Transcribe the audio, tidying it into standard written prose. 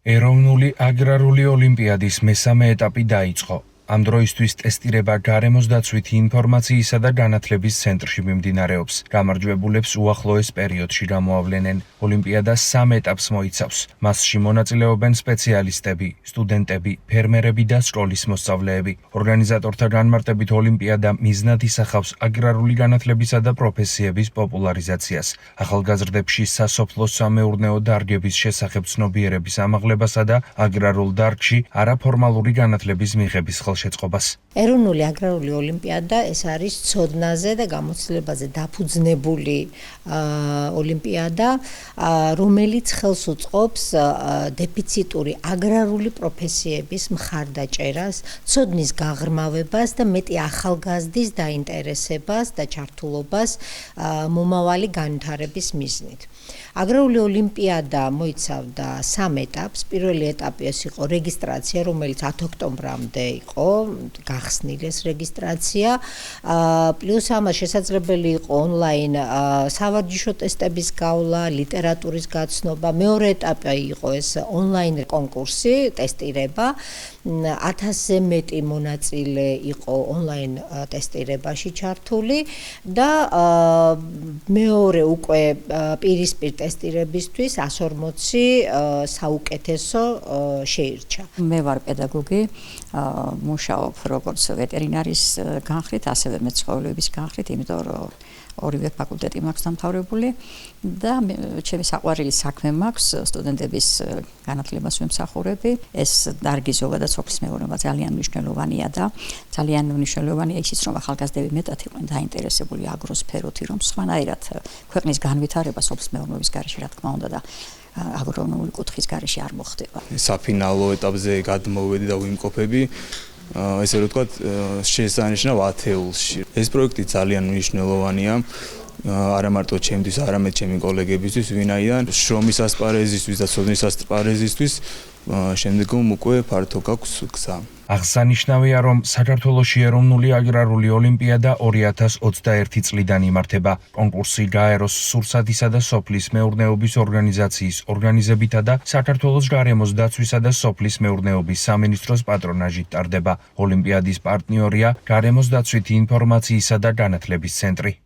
ეროვნული აგრარული ოლიმპიადის მესამე ეტაპი დაიწყო. ამ დროისთვის ტესტირება გარემოს დაცვითი ინფორმაციისა და განათლების ცენტრში მიმდინარეობს. გამარჯვებულებს უახლოეს პერიოდში გამოავლენენ. ოლიმპიადა 3 ეტაპს მოიცავს. მასში მონაწილეობენ სპეციალისტები, სტუდენტები, ფერმერები და სკოლის მოსწავლეები. ორგანიზატორთა განმარტებით ოლიმპიადა მიზნად ისახავს აგრარული განათლებისა და პროფესიების პოპულარიზაციას, ახალგაზრდებში სასოფლო-სამეურნეო დარგების შესახებ ცნობიერების ამაღლებასა და აგრარულ დარგში არაფორმალური განათლების მიღების ხელშეწყობას. ეროვნული აგრარული ოლიმპიადა ეს არის ცოდნაზე და გამოცდილებაზე დაფუძნებული ოლიმპიადა, რომელიც ხელს უწყობს დეფიციტური აგრარული პროფესიების მხარდაჭერას, ცოდნის გაღრმავებას და მეტი ახალგაზრდის დაინტერესებას და ჩართულობას მომავალი განვითარების მიზნით. აგრარული ოლიმპიადა მოიცავდა 3 ეტაპს. პირველი ეტაპი ეს იყო რეგისტრაცია, რომელიც 10 ოქტომბრამდე იყო გახსნილი ეს რეგისტრაცია. პლუს ამას შესაძლებელი იყო ონლაინ სავარჯიშო ტესტების გავლა, ლიტერატურის გაცნობა. მეორე ეტაპი იყო ეს ონლაინ კონკურსი, ტესტირება. 1000-ზე მეტი მონაწილე იყო ონლაინ ტესტირებაში ჩართული და მეორე უკვე პირისპირ ტესტირებისთვის 140 საუკეთესო შეირჩა. მე ვარ პედაგოგი, მუშაობ როგორც ვეტერინარის განხრით, ასევე მეცხოველეობის განხრით, იმიტომ რომ ორივე ფაკულტეტი მაქვს დამთავრებული და ჩემი საყვარელი საქმე მაქვს სტუდენტების განათლებას ვემსახურები. ეს დარგი ზოგადად სოფლის მეურნეობა ძალიან მნიშვნელოვანია და ძალიან მნიშვნელოვანია ისიც, რომ ახალგაზრდები მეტად იყვნენ დაინტერესებული აგროსფეროთი, რომ სხვანაირად ქვეყნის განვითარება სოფლის მეურნეობის გარეშე, რა თქმა უნდა და აგრონომული კუთხის გარეშე არ მოხდება. საფინალო ეტაპზე გადმოვედი და ვიმყოფები ესე რომ ვთქვათ, შესანიშნავ ათეულში. ეს პროექტი ძალიან მნიშვნელოვანია, არა მარტო ჩემთვის, არამედ ჩემი კოლეგებისთვის, ვინაიდან შრომის ასპარეზისთვის და ცოდნის ასპარეზისთვის შემდგომ უკვე ფართო გაქვს გზა. აღსანიშნავია, რომ საქართველოში ეროვნული აგრარული ოლიმპიადა 2021 წლიდან იმართება. კონკურსი გაეროს სურსათისა და სოფლის მეურნეობის ორგანიზაციის ორგანიზებითა და საქართველოს გარემოს დაცვისა და სოფლის მეურნეობის სამინისტროს პატრონაჟით ტარდება. ოლიმპიადის პარტნიორია გარემოს დაცვითი ინფორმაციისა და განათლების ცენტრი.